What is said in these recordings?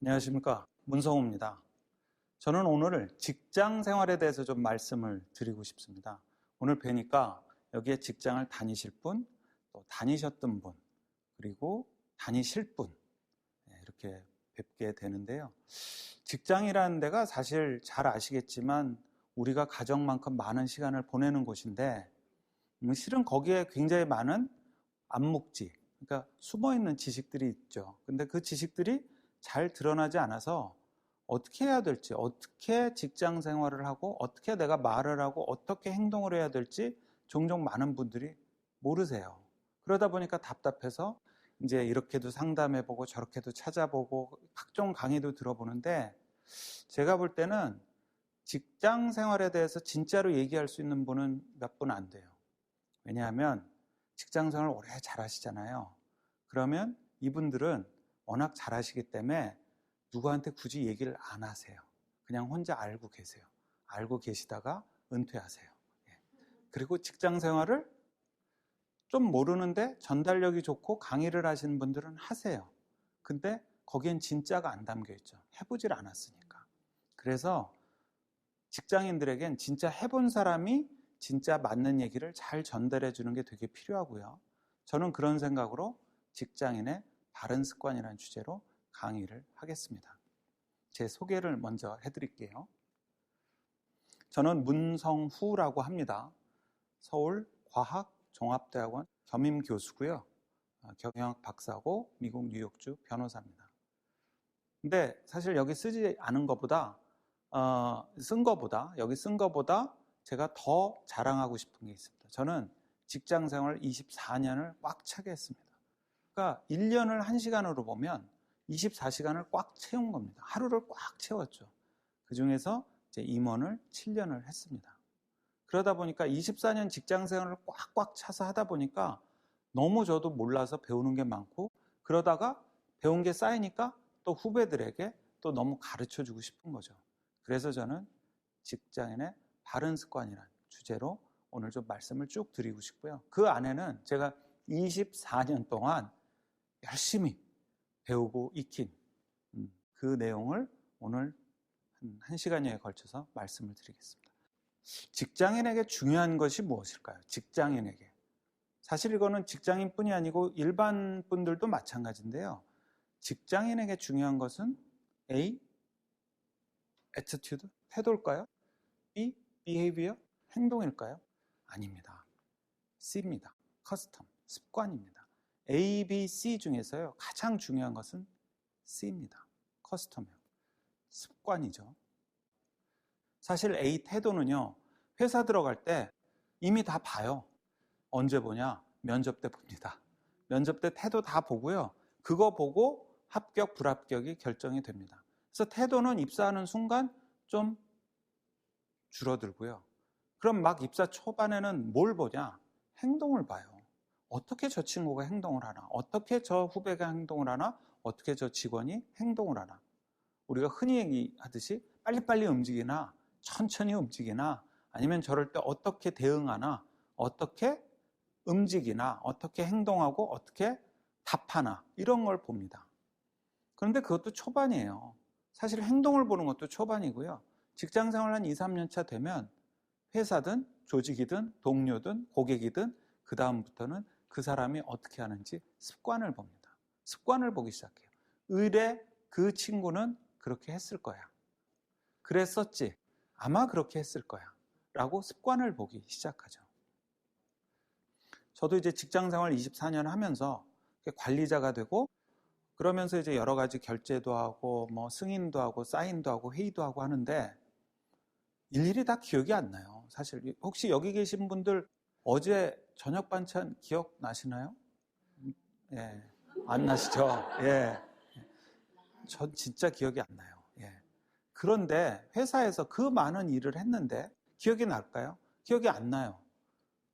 안녕하십니까. 문성호입니다. 저는 오늘 직장 생활에 대해서 좀 말씀을 드리고 싶습니다. 오늘 뵈니까 여기에 직장을 다니실 분, 또 다니셨던 분, 그리고 다니실 분, 이렇게 뵙게 되는데요. 직장이라는 데가 사실 잘 아시겠지만 우리가 가정만큼 많은 시간을 보내는 곳인데 실은 거기에 굉장히 많은 암묵지, 그러니까 숨어있는 지식들이 있죠. 근데 그 지식들이 잘 드러나지 않아서 어떻게 해야 될지, 어떻게 직장 생활을 하고 어떻게 내가 말을 하고 어떻게 행동을 해야 될지 종종 많은 분들이 모르세요. 그러다 보니까 답답해서 이제 이렇게도 상담해보고 저렇게도 찾아보고 각종 강의도 들어보는데, 제가 볼 때는 직장 생활에 대해서 진짜로 얘기할 수 있는 분은 몇 분 안 돼요. 왜냐하면 직장 생활을 오래 잘 하시잖아요. 그러면 이분들은 워낙 잘하시기 때문에 누구한테 굳이 얘기를 안 하세요. 그냥 혼자 알고 계세요. 알고 계시다가 은퇴하세요. 그리고 직장 생활을 좀 모르는데 전달력이 좋고 강의를 하시는 분들은 하세요. 근데 거기엔 진짜가 안 담겨 있죠. 해보질 않았으니까. 그래서 직장인들에겐 진짜 해본 사람이 진짜 맞는 얘기를 잘 전달해 주는 게 되게 필요하고요. 저는 그런 생각으로 직장인의 바른 습관이라는 주제로 강의를 하겠습니다. 제 소개를 먼저 해드릴게요. 저는 문성후라고 합니다. 서울과학종합대학원 겸임교수고요. 경영학 박사고 미국 뉴욕주 변호사입니다. 근데 사실 여기 쓰지 않은 것보다 여기 쓴 것보다 제가 더 자랑하고 싶은 게 있습니다. 저는 직장 생활 24년을 꽉 차게 했습니다. 그러니까 1년을 1시간으로 보면 24시간을 꽉 채운 겁니다. 하루를 꽉 채웠죠. 그 중에서 이제 임원을 7년을 했습니다. 그러다 보니까 24년 직장 생활을 꽉꽉 차서 하다 보니까 너무 저도 몰라서 배우는 게 많고, 그러다가 배운 게 쌓이니까 또 후배들에게 또 너무 가르쳐 주고 싶은 거죠. 그래서 저는 직장인의 바른 습관이라는 주제로 오늘 좀 말씀을 쭉 드리고 싶고요. 그 안에는 제가 24년 동안 열심히 배우고 익힌 그 내용을 오늘 한 1시간여에 걸쳐서 말씀을 드리겠습니다. 직장인에게 중요한 것이 무엇일까요? 직장인에게. 사실 이거는 직장인뿐이 아니고 일반 분들도 마찬가지인데요. 직장인에게 중요한 것은 A. attitude, 태도일까요? B. behavior, 행동일까요? 아닙니다. C입니다. custom, 습관입니다. A, B, C 중에서요 가장 중요한 것은 C입니다. custom이요. 습관이죠. 사실 A 태도는요, 회사 들어갈 때 이미 다 봐요. 언제 보냐? 면접 때 봅니다. 면접 때 태도 다 보고요. 그거 보고 합격, 불합격이 결정이 됩니다. 그래서 태도는 입사하는 순간 좀 줄어들고요. 그럼 막 입사 초반에는 뭘 보냐? 행동을 봐요. 어떻게 저 친구가 행동을 하나? 어떻게 저 후배가 행동을 하나? 어떻게 저 직원이 행동을 하나? 우리가 흔히 얘기하듯이 빨리빨리 움직이나 천천히 움직이나 아니면 저럴 때 어떻게 대응하나, 어떻게 움직이나 어떻게 행동하고 어떻게 답하나, 이런 걸 봅니다. 그런데 그것도 초반이에요. 사실 행동을 보는 것도 초반이고요. 직장 생활 한 2, 3년 차 되면 회사든 조직이든 동료든 고객이든 그 다음부터는 그 사람이 어떻게 하는지 습관을 봅니다. 습관을 보기 시작해요. 의뢰 그 친구는 그렇게 했을 거야. 그랬었지. 아마 그렇게 했을 거야. 라고 습관을 보기 시작하죠. 저도 이제 직장 생활 24년 하면서 관리자가 되고, 그러면서 이제 여러 가지 결제도 하고 뭐 승인도 하고 사인도 하고 회의도 하고 하는데 일일이 다 기억이 안 나요. 사실 혹시 여기 계신 분들 어제 저녁 반찬 기억나시나요? 예, 안 나시죠? 예, 전 진짜 기억이 안 나요. 예. 그런데 회사에서 그 많은 일을 했는데 기억이 날까요? 기억이 안 나요.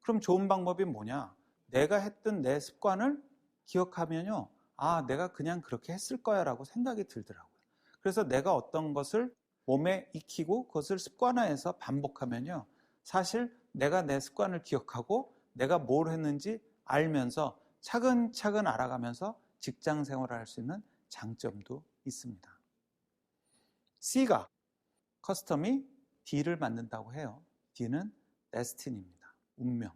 그럼 좋은 방법이 뭐냐? 내가 했던 내 습관을 기억하면요, 아, 내가 그냥 그렇게 했을 거야 라고 생각이 들더라고요. 그래서 내가 어떤 것을 몸에 익히고 그것을 습관화해서 반복하면요, 사실 내가 내 습관을 기억하고 내가 뭘 했는지 알면서 차근차근 알아가면서 직장 생활을 할 수 있는 장점도 있습니다. C가 커스텀이 D를 만든다고 해요. D는 destiny입니다. 운명.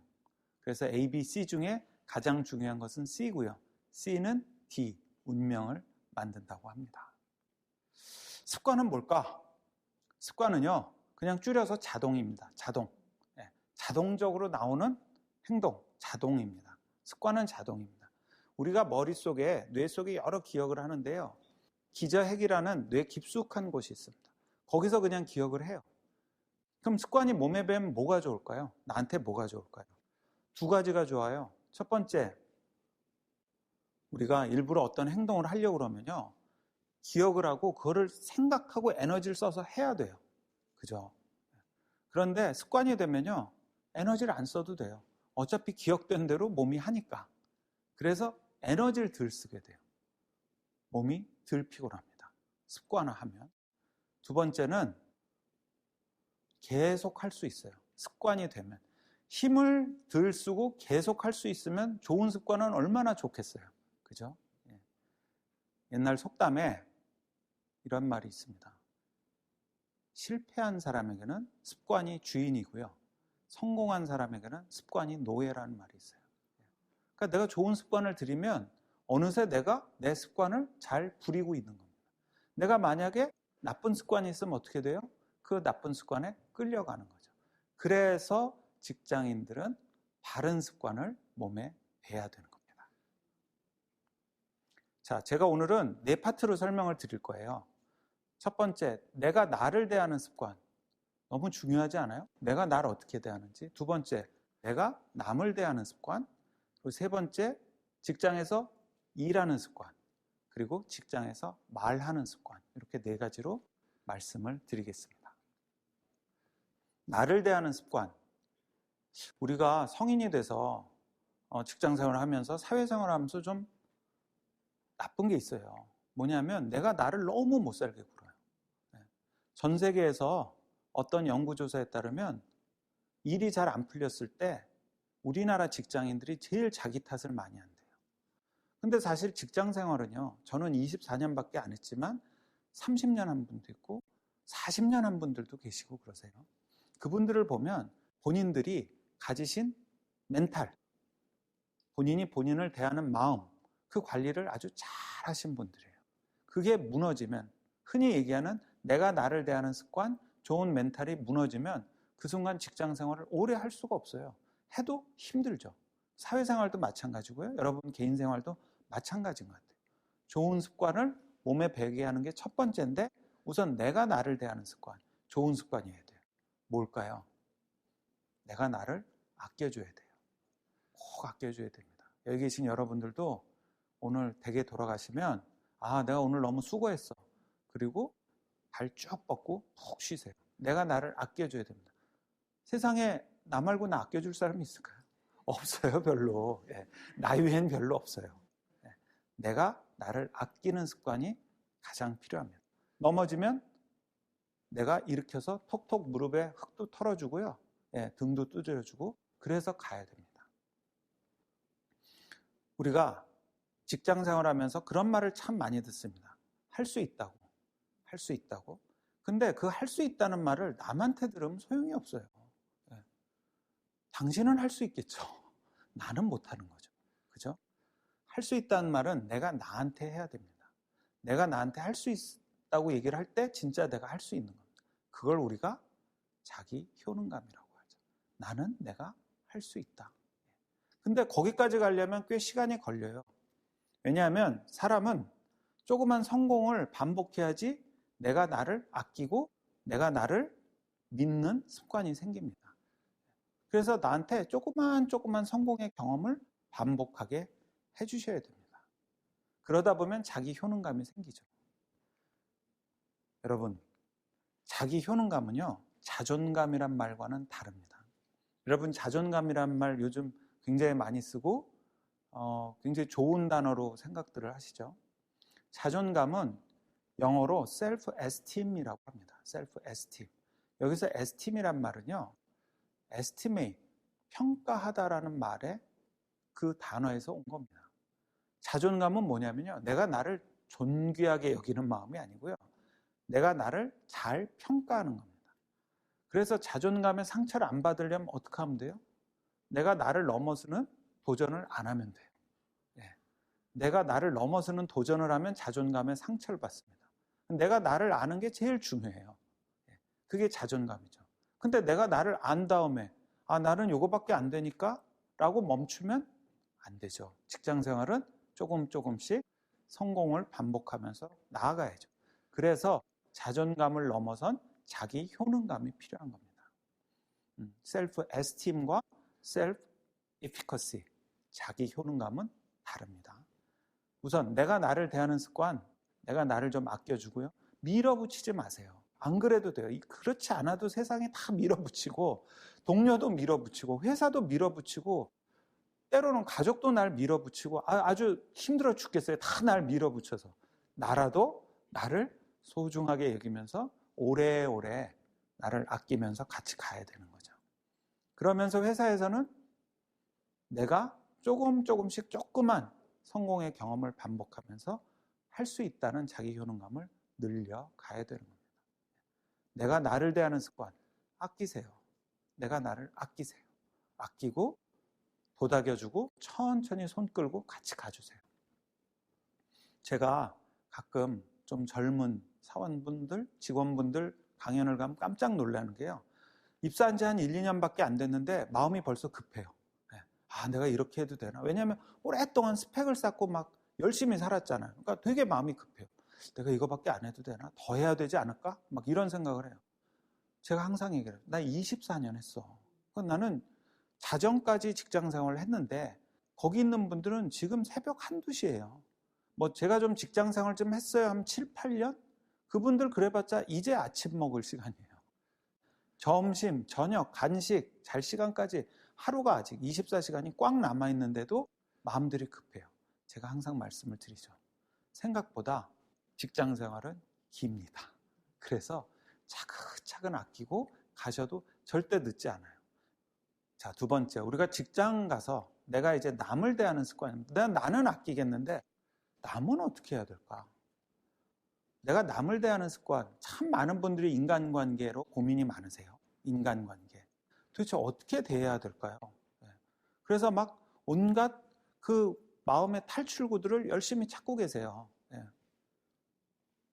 그래서 A, B, C 중에 가장 중요한 것은 C고요. C는 D, 운명을 만든다고 합니다. 습관은 뭘까? 습관은요, 그냥 줄여서 자동입니다. 자동. 네, 자동적으로 나오는 행동, 자동입니다. 습관은 자동입니다. 우리가 머릿속에, 뇌 속에 여러 기억을 하는데요. 기저핵이라는 뇌 깊숙한 곳이 있습니다. 거기서 그냥 기억을 해요. 그럼 습관이 몸에 배면 뭐가 좋을까요? 나한테 뭐가 좋을까요? 두 가지가 좋아요. 첫 번째, 우리가 일부러 어떤 행동을 하려고 그러면요, 기억을 하고 그거를 생각하고 에너지를 써서 해야 돼요. 그죠? 그런데 습관이 되면요, 에너지를 안 써도 돼요. 어차피 기억된 대로 몸이 하니까. 그래서 에너지를 덜 쓰게 돼요. 몸이 덜 피곤합니다. 습관화하면. 두 번째는 계속 할 수 있어요. 습관이 되면. 힘을 덜 쓰고 계속 할 수 있으면 좋은 습관은 얼마나 좋겠어요. 그죠? 옛날 속담에 이런 말이 있습니다. 실패한 사람에게는 습관이 주인이고요. 성공한 사람에게는 습관이 노예라는 말이 있어요. 그러니까 내가 좋은 습관을 들이면 어느새 내가 내 습관을 잘 부리고 있는 겁니다. 내가 만약에 나쁜 습관이 있으면 어떻게 돼요? 그 나쁜 습관에 끌려가는 거죠. 그래서 직장인들은 바른 습관을 몸에 배야 되는 겁니다. 자, 제가 오늘은 4파트로 설명을 드릴 거예요. 첫 번째, 내가 나를 대하는 습관. 너무 중요하지 않아요? 내가 나를 어떻게 대하는지. 두 번째, 내가 남을 대하는 습관. 그리고 세 번째, 직장에서 일하는 습관. 그리고 직장에서 말하는 습관. 이렇게 4가지로 말씀을 드리겠습니다. 나를 대하는 습관. 우리가 성인이 돼서 직장생활을 하면서 사회생활을 하면서 좀 나쁜 게 있어요. 뭐냐면 내가 나를 너무 못 살게 굴어요. 전 세계에서 어떤 연구조사에 따르면 일이 잘 안 풀렸을 때 우리나라 직장인들이 제일 자기 탓을 많이 한대요. 근데 사실 직장생활은요, 저는 24년밖에 안 했지만 30년 한 분도 있고 40년 한 분들도 계시고 그러세요. 그분들을 보면 본인들이 가지신 멘탈, 본인이 본인을 대하는 마음, 그 관리를 아주 잘 하신 분들이에요. 그게 무너지면, 흔히 얘기하는 내가 나를 대하는 습관, 좋은 멘탈이 무너지면 그 순간 직장 생활을 오래 할 수가 없어요. 해도 힘들죠. 사회생활도 마찬가지고요. 여러분 개인 생활도 마찬가지인 것 같아요. 좋은 습관을 몸에 배게 하는 게 첫 번째인데 우선 내가 나를 대하는 습관, 좋은 습관이어야 돼요. 뭘까요? 내가 나를 아껴줘야 돼요. 꼭 아껴줘야 됩니다. 여기 계신 여러분들도 오늘 댁에 돌아가시면 내가 오늘 너무 수고했어. 그리고 발 쭉 뻗고 푹 쉬세요. 내가 나를 아껴줘야 됩니다. 세상에 나 말고 나 아껴줄 사람이 있을까요? 없어요, 별로. 나 외엔 별로 없어요. 내가 나를 아끼는 습관이 가장 필요합니다. 넘어지면 내가 일으켜서 톡톡 무릎에 흙도 털어주고요. 등도 두드려주고 그래서 가야 됩니다. 우리가 직장 생활하면서 그런 말을 참 많이 듣습니다. 할 수 있다고. 할 수 있다고. 근데 그 할 수 있다는 말을 남한테 들으면 소용이 없어요. 당신은 할 수 있겠죠. 나는 못하는 거죠. 그죠? 할 수 있다는 말은 내가 나한테 해야 됩니다. 내가 나한테 할 수 있다고 얘기를 할 때 진짜 내가 할 수 있는 겁니다. 그걸 우리가 자기 효능감이라고 하죠. 나는 내가 할 수 있다. 근데 거기까지 가려면 꽤 시간이 걸려요. 왜냐하면 사람은 조그만 성공을 반복해야지 내가 나를 아끼고 내가 나를 믿는 습관이 생깁니다. 그래서 나한테 조그만 성공의 경험을 반복하게 해주셔야 됩니다. 그러다 보면 자기 효능감이 생기죠. 여러분, 자기 효능감은요, 자존감이란 말과는 다릅니다. 여러분, 자존감이란 말 요즘 굉장히 많이 쓰고 굉장히 좋은 단어로 생각들을 하시죠. 자존감은 영어로 self-esteem이라고 합니다. self-esteem. 여기서 esteem이란 말은요, estimate, 평가하다라는 말의 그 단어에서 온 겁니다. 자존감은 뭐냐면요, 내가 나를 존귀하게 여기는 마음이 아니고요, 내가 나를 잘 평가하는 겁니다. 그래서 자존감의 상처를 안 받으려면 어떻게 하면 돼요? 내가 나를 넘어서는 도전을 안 하면 돼요. 내가 나를 넘어서는 도전을 하면 자존감의 상처를 받습니다. 내가 나를 아는 게 제일 중요해요. 그게 자존감이죠. 근데 내가 나를 안 다음에 나는 요거밖에 안 되니까 라고 멈추면 안 되죠. 직장 생활은 조금씩 성공을 반복하면서 나아가야죠. 그래서 자존감을 넘어선 자기 효능감이 필요한 겁니다. 셀프 에스팀과 셀프 에피커시, 자기 효능감은 다릅니다. 우선 내가 나를 대하는 습관, 내가 나를 좀 아껴주고요. 밀어붙이지 마세요. 안 그래도 돼요. 그렇지 않아도 세상에 다 밀어붙이고, 동료도 밀어붙이고, 회사도 밀어붙이고, 때로는 가족도 날 밀어붙이고, 아주 힘들어 죽겠어요. 다 날 밀어붙여서. 나라도 나를 소중하게 여기면서 오래오래 나를 아끼면서 같이 가야 되는 거죠. 그러면서 회사에서는 내가 조금씩 조그만 성공의 경험을 반복하면서 할 수 있다는 자기 효능감을 늘려가야 되는 겁니다. 내가 나를 대하는 습관, 아끼세요. 내가 나를 아끼세요. 아끼고 도닥여주고 천천히 손 끌고 같이 가주세요. 제가 가끔 좀 젊은 사원분들, 직원분들 강연을 가면 깜짝 놀라는 게요. 입사한 지 한 1, 2년밖에 안 됐는데 마음이 벌써 급해요. 내가 이렇게 해도 되나? 왜냐하면 오랫동안 스펙을 쌓고 막 열심히 살았잖아요. 그러니까 되게 마음이 급해요. 내가 이거밖에 안 해도 되나? 더 해야 되지 않을까? 막 이런 생각을 해요. 제가 항상 얘기해요. 나 24년 했어. 나는 자정까지 직장 생활을 했는데 거기 있는 분들은 지금 새벽 1, 2시예요. 제가 좀 직장 생활 좀 했어요. 한 7, 8년? 그분들 그래봤자 이제 아침 먹을 시간이에요. 점심, 저녁, 간식, 잘 시간까지 하루가 아직 24시간이 꽉 남아있는데도 마음들이 급해요. 제가 항상 말씀을 드리죠. 생각보다 직장 생활은 깁니다. 그래서 차근차근 아끼고 가셔도 절대 늦지 않아요. 자, 두 번째, 우리가 직장 가서 내가 이제 남을 대하는 습관입니다. 나는 아끼겠는데 남은 어떻게 해야 될까? 내가 남을 대하는 습관, 참 많은 분들이 인간관계로 고민이 많으세요. 인간관계. 도대체 어떻게 대해야 될까요? 그래서 막 온갖 그 마음의 탈출구들을 열심히 찾고 계세요.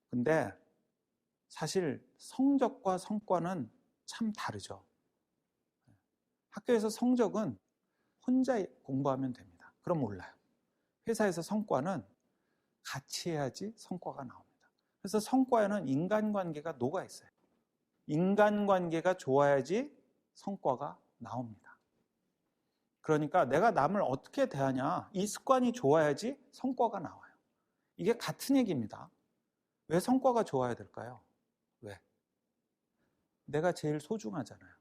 근데 사실 성적과 성과는 참 다르죠. 학교에서 성적은 혼자 공부하면 됩니다. 그럼 몰라요. 회사에서 성과는 같이 해야지 성과가 나옵니다. 그래서 성과에는 인간관계가 녹아 있어요. 인간관계가 좋아야지 성과가 나옵니다. 그러니까 내가 남을 어떻게 대하냐, 이 습관이 좋아야지 성과가 나와요. 이게 같은 얘기입니다. 왜 성과가 좋아야 될까요? 왜? 내가 제일 소중하잖아요.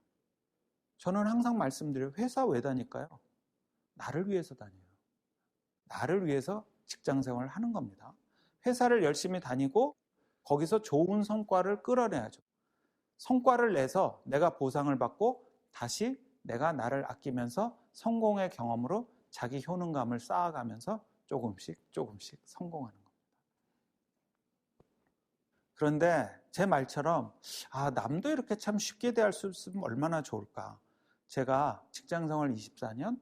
저는 항상 말씀드려요. 회사 왜 다닐까요? 나를 위해서 다녀요. 나를 위해서 직장 생활을 하는 겁니다. 회사를 열심히 다니고 거기서 좋은 성과를 끌어내야죠. 성과를 내서 내가 보상을 받고 다시 내가 나를 아끼면서 성공의 경험으로 자기 효능감을 쌓아가면서 조금씩 성공하는 겁니다. 그런데 제 말처럼 남도 이렇게 참 쉽게 대할 수 있으면 얼마나 좋을까. 제가 직장생활 24년,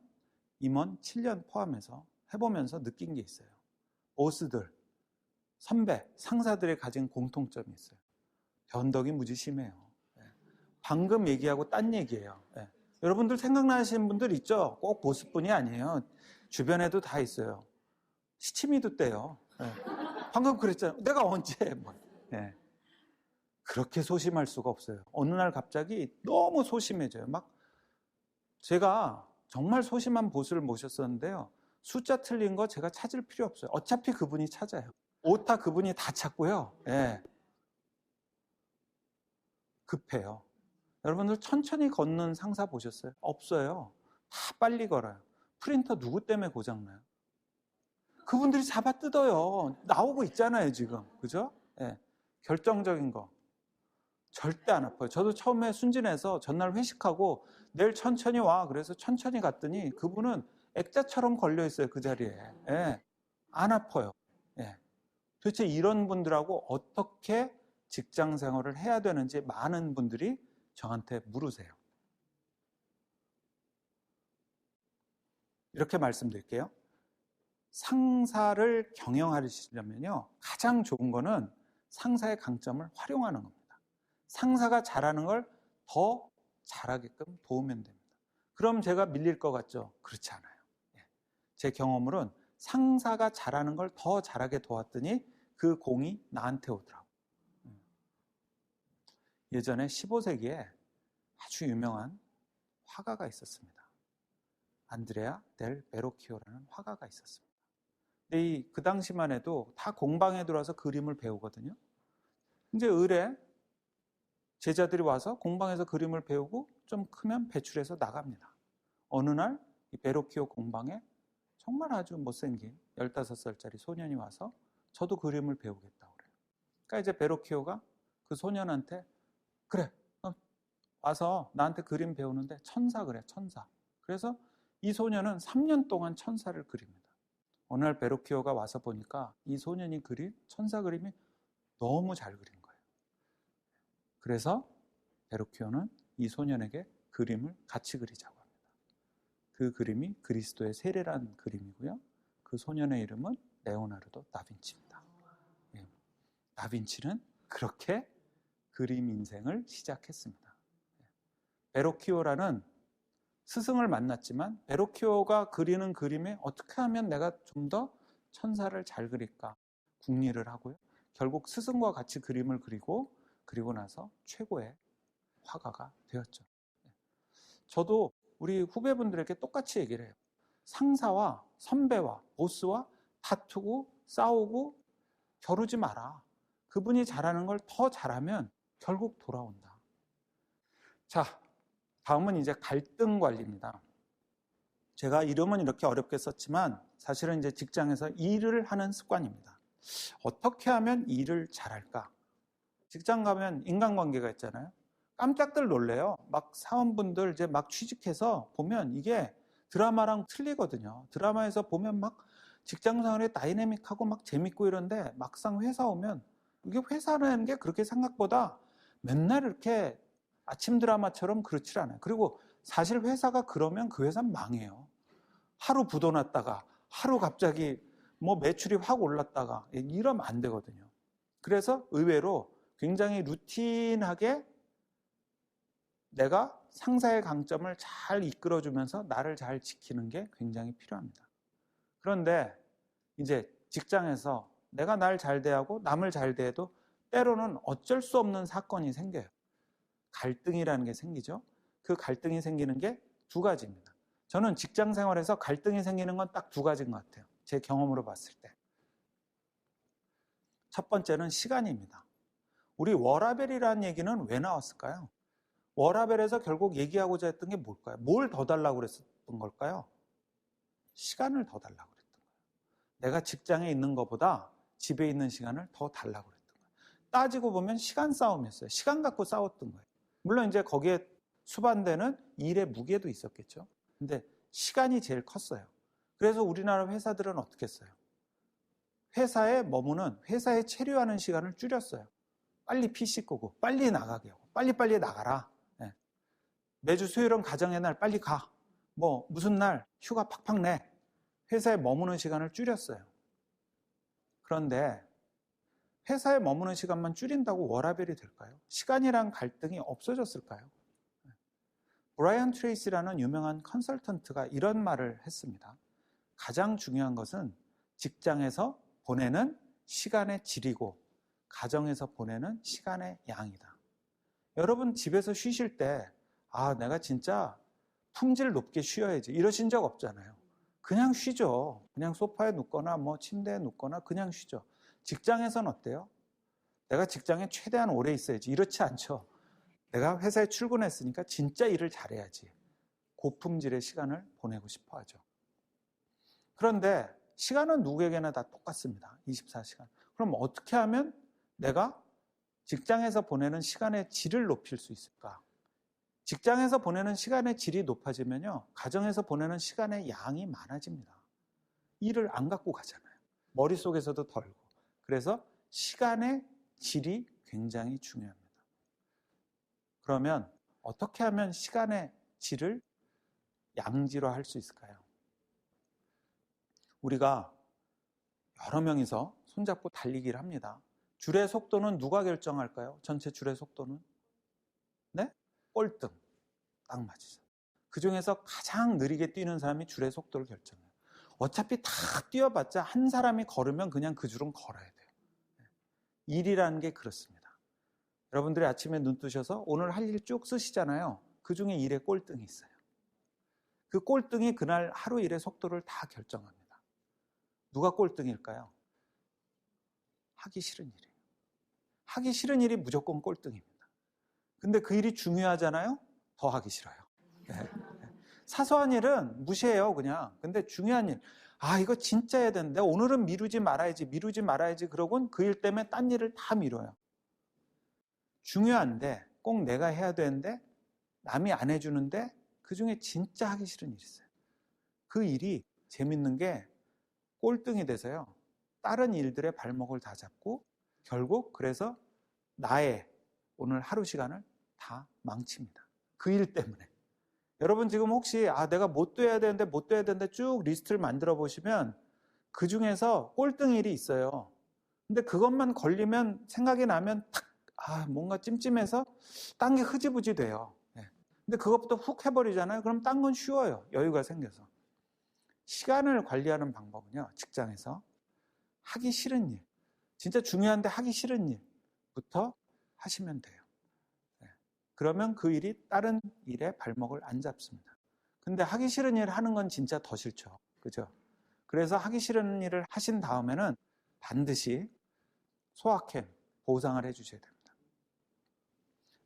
임원 7년 포함해서 해보면서 느낀 게 있어요. 보스들, 선배, 상사들이 가진 공통점이 있어요. 변덕이 무지 심해요. 방금 얘기하고 딴 얘기예요. 여러분들 생각나시는 분들 있죠? 꼭 보스뿐이 아니에요. 주변에도 다 있어요. 시치미도 떼요. 방금 그랬잖아요. 내가 언제? 그렇게 소심할 수가 없어요. 어느 날 갑자기 너무 소심해져요. 제가 정말 소심한 보스를 모셨었는데요. 숫자 틀린 거 제가 찾을 필요 없어요. 어차피 그분이 찾아요. 오타 그분이 다 찾고요. 급해요. 여러분들 천천히 걷는 상사 보셨어요? 없어요. 다 빨리 걸어요. 프린터 누구 때문에 고장나요? 그분들이 잡아 뜯어요. 나오고 있잖아요, 지금. 그죠? 결정적인 거. 절대 안 아파요. 저도 처음에 순진해서 전날 회식하고 내일 천천히 와. 그래서 천천히 갔더니 그분은 액자처럼 걸려 있어요, 그 자리에. 안 아파요. 도대체 이런 분들하고 어떻게 직장 생활을 해야 되는지 많은 분들이 저한테 물으세요. 이렇게 말씀드릴게요. 상사를 경영하시려면요, 가장 좋은 거는 상사의 강점을 활용하는 겁니다. 상사가 잘하는 걸 더 잘하게끔 도우면 됩니다. 그럼 제가 밀릴 것 같죠? 그렇지 않아요. 제 경험으로는 상사가 잘하는 걸 더 잘하게 도왔더니 그 공이 나한테 오더라고요. 예전에 15세기에 아주 유명한 화가가 있었습니다. 안드레아 델 베로키오라는 화가가 있었습니다. 근데 그 당시만 해도 다 공방에 들어와서 그림을 배우거든요. 이제 을에 제자들이 와서 공방에서 그림을 배우고 좀 크면 배출해서 나갑니다. 어느 날 이 베로키오 공방에 정말 아주 못생긴 15살짜리 소년이 와서 저도 그림을 배우겠다고 그래요. 그러니까 이제 베로키오가 그 소년한테 그래, 와서 나한테 그림 배우는데 천사 그래, 천사. 그래서 이 소년은 3년 동안 천사를 그립니다. 어느 날 베로키오가 와서 보니까 이 소년이 그린 천사 그림이 너무 잘 그린 거예요. 그래서 베로키오는 이 소년에게 그림을 같이 그리자고 합니다. 그 그림이 그리스도의 세례라는 그림이고요. 그 소년의 이름은 레오나르도 다빈치입니다. 다빈치는 그렇게 그림 인생을 시작했습니다. 베로키오라는 스승을 만났지만 베로키오가 그리는 그림에 어떻게 하면 내가 좀 더 천사를 잘 그릴까 궁리를 하고요. 결국 스승과 같이 그림을 그리고 나서 최고의 화가가 되었죠. 저도 우리 후배분들에게 똑같이 얘기를 해요. 상사와 선배와 보스와 다투고 싸우고 겨루지 마라. 그분이 잘하는 걸 더 잘하면 결국 돌아온다. 자, 다음은 이제 갈등 관리입니다. 제가 이름은 이렇게 어렵게 썼지만 사실은 이제 직장에서 일을 하는 습관입니다. 어떻게 하면 일을 잘할까? 직장 가면 인간관계가 있잖아요. 깜짝들 놀래요. 막 사원분들 이제 막 취직해서 보면 이게 드라마랑 틀리거든요. 드라마에서 보면 막 직장 생활이 다이내믹하고 막 재밌고 이런데 막상 회사 오면 이게 회사라는 게 그렇게 생각보다 맨날 이렇게 아침 드라마처럼 그렇지 않아요. 그리고 사실 회사가 그러면 그 회사는 망해요. 하루 부도났다가 하루 갑자기 뭐 매출이 확 올랐다가 이러면 안 되거든요. 그래서 의외로 굉장히 루틴하게 내가 상사의 강점을 잘 이끌어주면서 나를 잘 지키는 게 굉장히 필요합니다. 그런데 이제 직장에서 내가 날 잘 대하고 남을 잘 대해도 때로는 어쩔 수 없는 사건이 생겨요. 갈등이라는 게 생기죠. 그 갈등이 생기는 게 두 가지입니다. 저는 직장 생활에서 갈등이 생기는 건 딱 두 가지인 것 같아요. 제 경험으로 봤을 때. 첫 번째는 시간입니다. 우리 워라벨이라는 얘기는 왜 나왔을까요? 워라벨에서 결국 얘기하고자 했던 게 뭘까요? 뭘 더 달라고 그랬던 걸까요? 시간을 더 달라고 그랬던 거예요. 내가 직장에 있는 것보다 집에 있는 시간을 더 달라고 그랬던 거예요. 따지고 보면 시간 싸움이었어요. 시간 갖고 싸웠던 거예요. 물론 이제 거기에 수반되는 일의 무게도 있었겠죠. 근데 시간이 제일 컸어요. 그래서 우리나라 회사들은 어떻게 했어요? 회사에 머무는, 회사에 체류하는 시간을 줄였어요. 빨리 PC 끄고, 빨리 나가게 하고, 빨리빨리 나가라. 네. 매주 수요일은 가정의 날 빨리 가. 뭐 무슨 날 휴가 팍팍 내. 회사에 머무는 시간을 줄였어요. 그런데 회사에 머무는 시간만 줄인다고 워라벨이 될까요? 시간이란 갈등이 없어졌을까요? 브라이언 트레이시라는 유명한 컨설턴트가 이런 말을 했습니다. 가장 중요한 것은 직장에서 보내는 시간의 질이고 가정에서 보내는 시간의 양이다. 여러분 집에서 쉬실 때 내가 진짜 품질 높게 쉬어야지 이러신 적 없잖아요. 그냥 쉬죠. 그냥 소파에 눕거나 뭐 침대에 눕거나 그냥 쉬죠. 직장에서는 어때요? 내가 직장에 최대한 오래 있어야지 이렇지 않죠. 내가 회사에 출근했으니까 진짜 일을 잘해야지. 고품질의 시간을 보내고 싶어 하죠. 그런데 시간은 누구에게나 다 똑같습니다. 24시간. 그럼 어떻게 하면 내가 직장에서 보내는 시간의 질을 높일 수 있을까? 직장에서 보내는 시간의 질이 높아지면요. 가정에서 보내는 시간의 양이 많아집니다. 일을 안 갖고 가잖아요. 머릿속에서도 덜고. 그래서 시간의 질이 굉장히 중요합니다. 그러면 어떻게 하면 시간의 질을 양지로 할 수 있을까요? 우리가 여러 명이서 손잡고 달리기를 합니다. 줄의 속도는 누가 결정할까요? 전체 줄의 속도는? 네? 꼴등. 딱 맞으죠. 그 중에서 가장 느리게 뛰는 사람이 줄의 속도를 결정해요. 어차피 다 뛰어봤자 한 사람이 걸으면 그냥 그 줄은 걸어야 돼요. 일이라는 게 그렇습니다. 여러분들이 아침에 눈 뜨셔서 오늘 할 일 쭉 쓰시잖아요. 그 중에 일에 꼴등이 있어요. 그 꼴등이 그날 하루 일의 속도를 다 결정합니다. 누가 꼴등일까요? 하기 싫은 일이에요. 하기 싫은 일이 무조건 꼴등입니다. 근데 그 일이 중요하잖아요? 더 하기 싫어요. 네. 사소한 일은 무시해요, 그냥. 근데 중요한 일, 이거 진짜 해야 되는데 오늘은 미루지 말아야지 그러곤 그 일 때문에 딴 일을 다 미뤄요. 중요한데 꼭 내가 해야 되는데 남이 안 해주는데 그 중에 진짜 하기 싫은 일이 있어요. 그 일이 재밌는 게 꼴등이 돼서요. 다른 일들의 발목을 다 잡고 결국 그래서 나의 오늘 하루 시간을 다 망칩니다. 그 일 때문에. 여러분 지금 혹시 내가 못 돼야 되는데 쭉 리스트를 만들어 보시면 그 중에서 꼴등 일이 있어요. 근데 그것만 걸리면 생각이 나면 뭔가 찜찜해서 딴 게 흐지부지 돼요. 근데 그것부터 훅 해버리잖아요. 그럼 딴 건 쉬워요. 여유가 생겨서. 시간을 관리하는 방법은요. 직장에서 하기 싫은 일, 진짜 중요한데 하기 싫은 일부터 하시면 돼요. 그러면 그 일이 다른 일에 발목을 안 잡습니다. 근데 하기 싫은 일 하는 건 진짜 더 싫죠. 그죠? 그래서 하기 싫은 일을 하신 다음에는 반드시 소확행, 보상을 해주셔야 됩니다.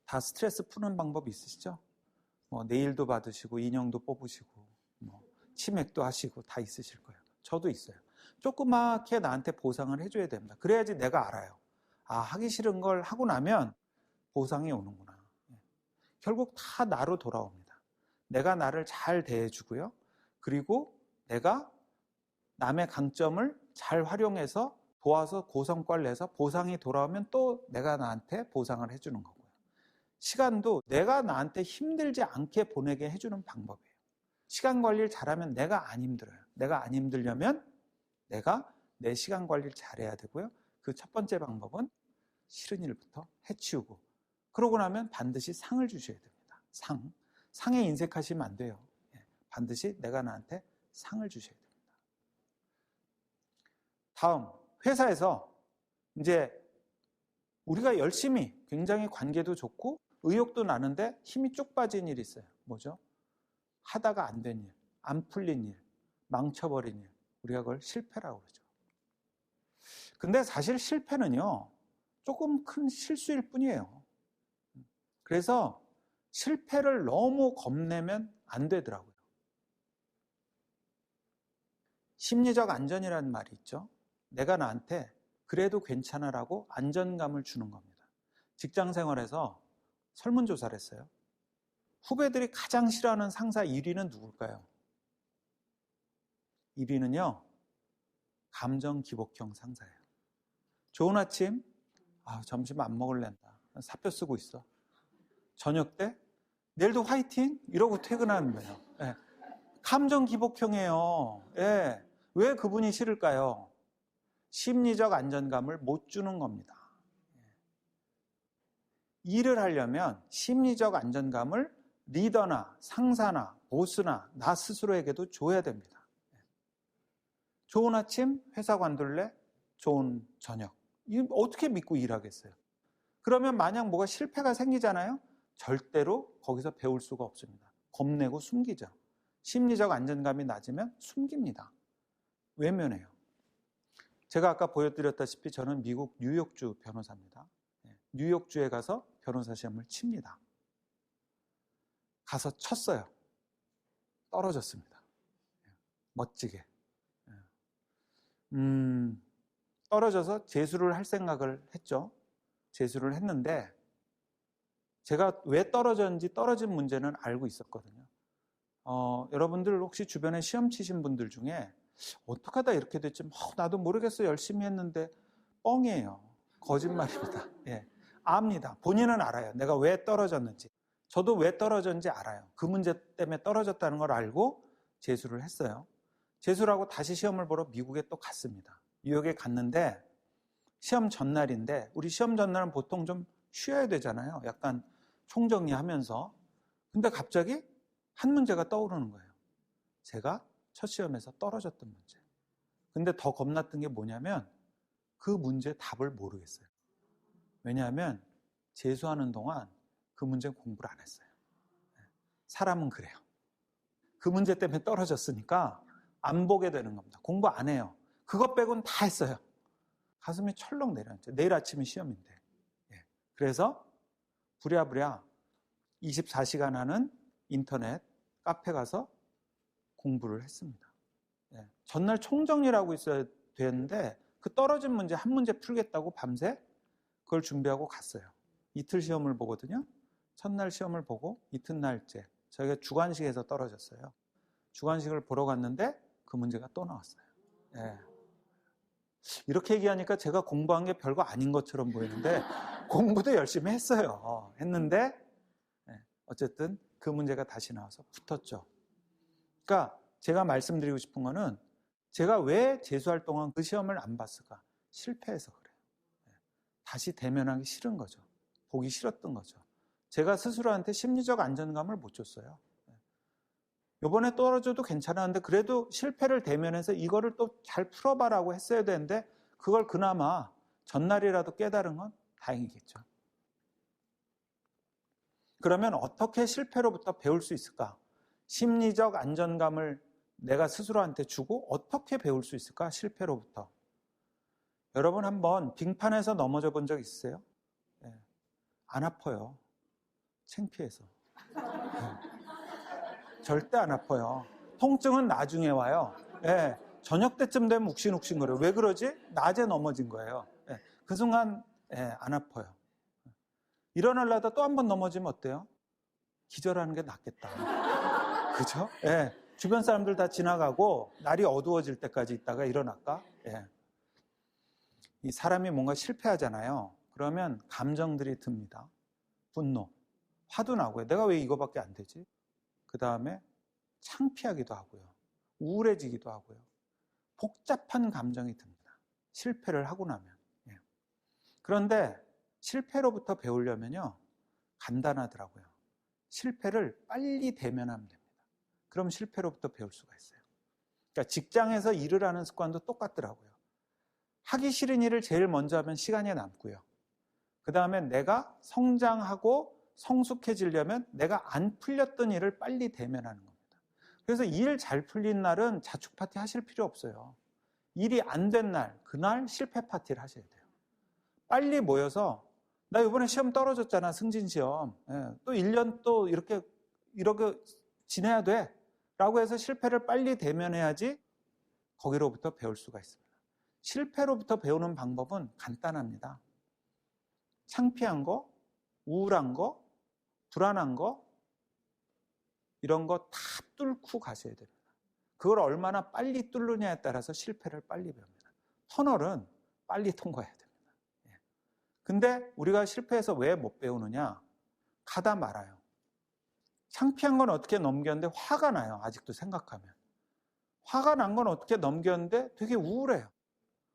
다 스트레스 푸는 방법이 있으시죠? 네일도 받으시고 인형도 뽑으시고 치맥도 하시고 다 있으실 거예요. 저도 있어요. 조그맣게 나한테 보상을 해줘야 됩니다. 그래야지 내가 알아요. 하기 싫은 걸 하고 나면 보상이 오는구나. 결국 다 나로 돌아옵니다. 내가 나를 잘 대해주고요. 그리고 내가 남의 강점을 잘 활용해서 도와서 고성과를 내서 보상이 돌아오면 또 내가 나한테 보상을 해주는 거고요. 시간도 내가 나한테 힘들지 않게 보내게 해주는 방법이에요. 시간 관리를 잘하면 내가 안 힘들어요. 내가 안 힘들려면 내가 내 시간 관리를 잘해야 되고요. 그 첫 번째 방법은 싫은 일부터 해치우고 그러고 나면 반드시 상을 주셔야 됩니다. 상에 인색하시면 안 돼요. 반드시 내가 나한테 상을 주셔야 됩니다. 다음, 회사에서 이제 우리가 열심히 굉장히 관계도 좋고 의욕도 나는데 힘이 쭉 빠진 일이 있어요. 뭐죠? 하다가 안 된 일, 안 풀린 일, 망쳐버린 일. 우리가 그걸 실패라고 그러죠. 근데 사실 실패는요, 조금 큰 실수일 뿐이에요. 그래서 실패를 너무 겁내면 안 되더라고요. 심리적 안전이라는 말이 있죠. 내가 나한테 그래도 괜찮아라고 안전감을 주는 겁니다. 직장 생활에서 설문조사를 했어요. 후배들이 가장 싫어하는 상사 1위는 누굴까요? 1위는요, 감정 기복형 상사예요. 좋은 아침, 점심 안 먹을랜다. 사표 쓰고 있어. 저녁 때, 내일도 화이팅? 이러고 퇴근하는 거예요. 네. 감정 기복형이에요. 네. 왜 그분이 싫을까요? 심리적 안전감을 못 주는 겁니다. 일을 하려면 심리적 안전감을 리더나 상사나 보스나 나 스스로에게도 줘야 됩니다. 좋은 아침, 회사 관둘래? 좋은 저녁. 어떻게 믿고 일하겠어요? 그러면 만약 뭐가 실패가 생기잖아요? 절대로 거기서 배울 수가 없습니다. 겁내고 숨기죠. 심리적 안전감이 낮으면 숨깁니다. 외면해요. 제가 아까 보여드렸다시피 저는 미국 뉴욕주 변호사입니다. 뉴욕주에 가서 변호사 시험을 칩니다. 가서 쳤어요. 떨어졌습니다. 멋지게. 떨어져서 재수를 할 생각을 했죠. 재수를 했는데 제가 왜 떨어졌는지 떨어진 문제는 알고 있었거든요. 여러분들 혹시 주변에 시험 치신 분들 중에 어떻게 하다 이렇게 됐지? 나도 모르겠어. 열심히 했는데 뻥이에요. 거짓말입니다. 예. 압니다. 본인은 알아요. 내가 왜 떨어졌는지. 저도 왜 떨어졌는지 알아요. 그 문제 때문에 떨어졌다는 걸 알고 재수를 했어요. 재수를 하고 다시 시험을 보러 미국에 또 갔습니다. 뉴욕에 갔는데 시험 전날인데, 우리 시험 전날은 보통 좀 쉬어야 되잖아요. 약간 총정리하면서. 근데 갑자기 한 문제가 떠오르는 거예요. 제가 첫 시험에서 떨어졌던 문제. 근데 더 겁났던 게 뭐냐면 그 문제 답을 모르겠어요. 왜냐하면 재수하는 동안 그 문제 공부를 안 했어요. 사람은 그래요. 그 문제 때문에 떨어졌으니까 안 보게 되는 겁니다. 공부 안 해요. 그것 빼고는 다 했어요. 가슴이 철렁 내려앉죠. 내일 아침이 시험인데. 그래서 부랴부랴 24시간 하는 인터넷 카페 가서 공부를 했습니다. 전날 총정리를 하고 있어야 되는데 그 떨어진 문제 한 문제 풀겠다고 밤새 그걸 준비하고 갔어요. 이틀 시험을 보거든요. 첫날 시험을 보고 이튿날째 저희가 주관식에서 떨어졌어요. 주관식을 보러 갔는데 그 문제가 또 나왔어요. 이렇게 얘기하니까 제가 공부한 게 별거 아닌 것처럼 보이는데 공부도 열심히 했어요. 했는데 어쨌든 그 문제가 다시 나와서 붙었죠. 그러니까 제가 말씀드리고 싶은 거는 제가 왜 재수할 동안 그 시험을 안 봤을까? 실패해서 그래요. 다시 대면하기 싫은 거죠. 보기 싫었던 거죠. 제가 스스로한테 심리적 안정감을 못 줬어요. 이번에 떨어져도 괜찮았는데 그래도 실패를 대면해서 이거를 또 잘 풀어봐라고 했어야 되는데 그걸 그나마 전날이라도 깨달은 건 다행이겠죠. 그러면 어떻게 실패로부터 배울 수 있을까? 심리적 안정감을 내가 스스로한테 주고 어떻게 배울 수 있을까? 실패로부터. 여러분 한번 빙판에서 넘어져 본 적 있으세요? 안 아파요. 창피해서. 절대 안 아파요. 통증은 나중에 와요. 저녁 때쯤 되면 욱신욱신거려요. 왜 그러지? 낮에 넘어진 거예요. 그 순간 안 아파요. 일어나려다 또 한 번 넘어지면 어때요? 기절하는 게 낫겠다. 그죠? 주변 사람들 다 지나가고 날이 어두워질 때까지 있다가 일어날까? 이 사람이 뭔가 실패하잖아요. 그러면 감정들이 듭니다. 분노, 화도 나고요. 내가 왜 이거밖에 안 되지? 그 다음에 창피하기도 하고요. 우울해지기도 하고요. 복잡한 감정이 듭니다. 실패를 하고 나면. 그런데 실패로부터 배우려면요. 간단하더라고요. 실패를 빨리 대면하면 됩니다. 그럼 실패로부터 배울 수가 있어요. 그러니까 직장에서 일을 하는 습관도 똑같더라고요. 하기 싫은 일을 제일 먼저 하면 시간이 남고요. 그 다음에 내가 성장하고 성숙해지려면 내가 안 풀렸던 일을 빨리 대면하는 겁니다. 그래서 일 잘 풀린 날은 자축 파티 하실 필요 없어요. 일이 안 된 날, 그날 실패 파티를 하셔야 돼요. 빨리 모여서 나 이번에 시험 떨어졌잖아, 승진시험. 또 1년 또 이렇게 지내야 돼. 라고 해서 실패를 빨리 대면해야지 거기로부터 배울 수가 있습니다. 실패로부터 배우는 방법은 간단합니다. 창피한 거, 우울한 거, 불안한 거, 이런 거 다 뚫고 가셔야 됩니다. 그걸 얼마나 빨리 뚫느냐에 따라서 실패를 빨리 배웁니다. 터널은 빨리 통과해야 됩니다. 근데 우리가 실패해서 왜 못 배우느냐? 가다 말아요. 창피한 건 어떻게 넘겼는데 화가 나요. 아직도 생각하면. 화가 난 건 어떻게 넘겼는데 되게 우울해요.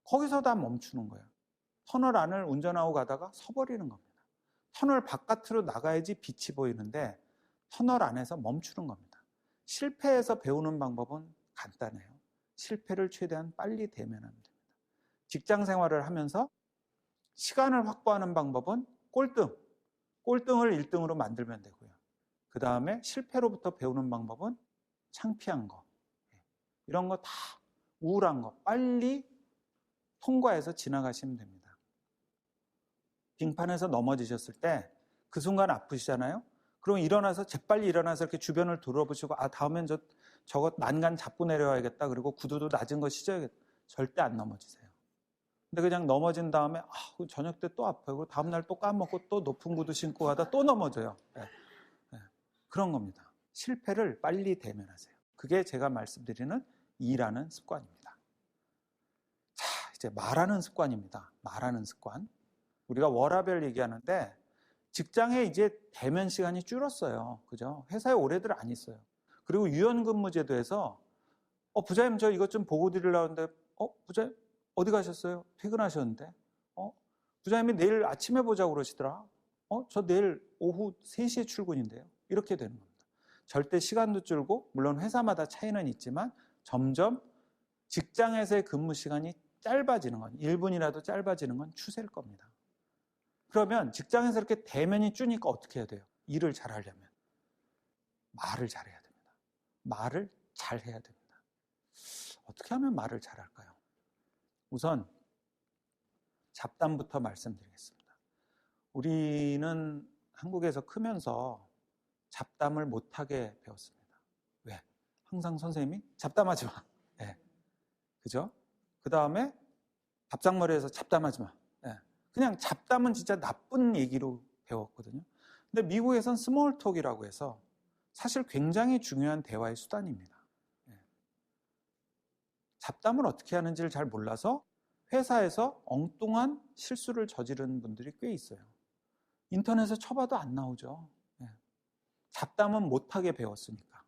거기서 다 멈추는 거예요. 터널 안을 운전하고 가다가 서버리는 겁니다. 터널 바깥으로 나가야지 빛이 보이는데 터널 안에서 멈추는 겁니다. 실패해서 배우는 방법은 간단해요. 실패를 최대한 빨리 대면하면 됩니다. 직장 생활을 하면서 시간을 확보하는 방법은 꼴등을 1등으로 만들면 되고요. 그 다음에 실패로부터 배우는 방법은 창피한 거, 이런 거 다 우울한 거 빨리 통과해서 지나가시면 됩니다. 빙판에서 넘어지셨을 때 그 순간 아프시잖아요. 그럼 일어나서 재빨리 일어나서 이렇게 주변을 돌아보시고 다음엔 저거 난간 잡고 내려와야겠다. 그리고 구두도 낮은 거 신어야겠다. 절대 안 넘어지세요. 근데 그냥 넘어진 다음에 저녁 때 또 아파요. 다음날 또 까먹고 또 높은 구두 신고 가다 또 넘어져요. 그런 겁니다. 실패를 빨리 대면하세요. 그게 제가 말씀드리는 일하는 습관입니다. 자, 이제 말하는 습관입니다. 말하는 습관. 우리가 워라밸 얘기하는데 직장에 이제 대면 시간이 줄었어요. 그죠? 회사에 오래들 안 있어요. 그리고 유연근무제도에서 부장님 저 이것 좀 보고 드리려고 하는데 부장님 어디 가셨어요? 퇴근하셨는데 부장님이 내일 아침에 보자고 그러시더라. 저 내일 오후 3시에 출근인데요. 이렇게 되는 겁니다. 절대 시간도 줄고 물론 회사마다 차이는 있지만 점점 직장에서의 근무 시간이 짧아지는 건 1분이라도 짧아지는 건 추세일 겁니다. 그러면 직장에서 이렇게 대면이 주니까 어떻게 해야 돼요? 일을 잘하려면 말을 잘해야 됩니다. 말을 잘해야 됩니다. 어떻게 하면 말을 잘할까요? 우선 잡담부터 말씀드리겠습니다. 우리는 한국에서 크면서 잡담을 못하게 배웠습니다. 왜? 항상 선생님이 잡담하지 마. 네. 그죠? 그 다음에 밥상머리에서 잡담하지 마. 네. 그냥 잡담은 진짜 나쁜 얘기로 배웠거든요. 근데 미국에선 스몰톡이라고 해서 사실 굉장히 중요한 대화의 수단입니다. 네. 잡담을 어떻게 하는지를 잘 몰라서 회사에서 엉뚱한 실수를 저지르는 분들이 꽤 있어요. 인터넷에 쳐봐도 안 나오죠. 네. 잡담은 못하게 배웠으니까.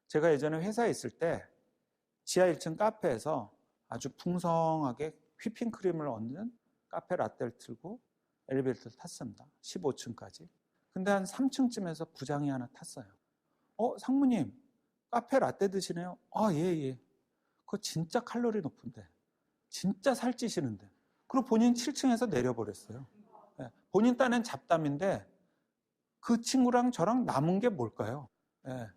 제가 예전에 회사에 있을 때 지하 1층 카페에서 아주 풍성하게 휘핑크림을 얹는 카페 라떼를 틀고 엘리베이터를 탔습니다. 15층까지. 근데 한 3층쯤에서 부장이 하나 탔어요. 상무님 카페 라떼 드시네요? 예. 그거 진짜 칼로리 높은데 진짜 살찌시는데. 그리고 본인 7층에서 내려버렸어요. 네. 본인 딴엔 잡담인데 그 친구랑 저랑 남은 게 뭘까요? 네.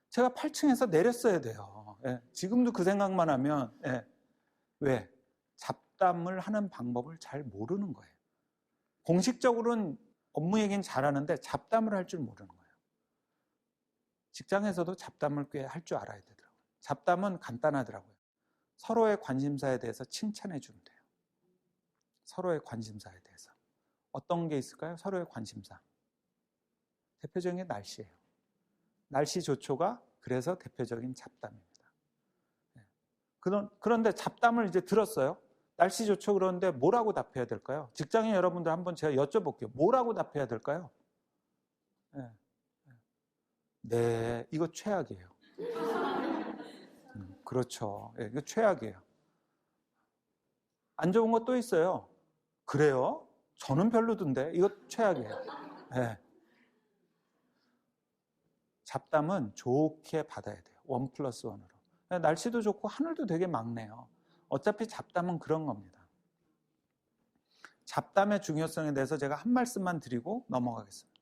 제가 8층에서 내렸어야 돼요. 네. 지금도 그 생각만 하면 왜? 잡담을 하는 방법을 잘 모르는 거예요. 공식적으로는 업무 얘기는 잘하는데 잡담을 할 줄 모르는 거예요. 직장에서도 잡담을 꽤 할 줄 알아야 되더라고요. 잡담은 간단하더라고요. 서로의 관심사에 대해서 칭찬해 주면 돼요. 서로의 관심사에 대해서. 어떤 게 있을까요? 서로의 관심사. 대표적인 게 날씨예요. 날씨 조초가 그래서 대표적인 잡담입니다. 그런데 잡담을 이제 들었어요. 날씨 좋죠. 그런데 뭐라고 답해야 될까요? 직장인 여러분들 한번 제가 여쭤볼게요. 뭐라고 답해야 될까요? 네, 이거 최악이에요. 그렇죠. 이거 최악이에요. 안 좋은 거 또 있어요. 그래요? 저는 별로던데 이거 최악이에요. 네. 잡담은 좋게 받아야 돼요. 1+1으로. 날씨도 좋고 하늘도 되게 맑네요. 어차피 잡담은 그런 겁니다. 잡담의 중요성에 대해서 제가 한 말씀만 드리고 넘어가겠습니다.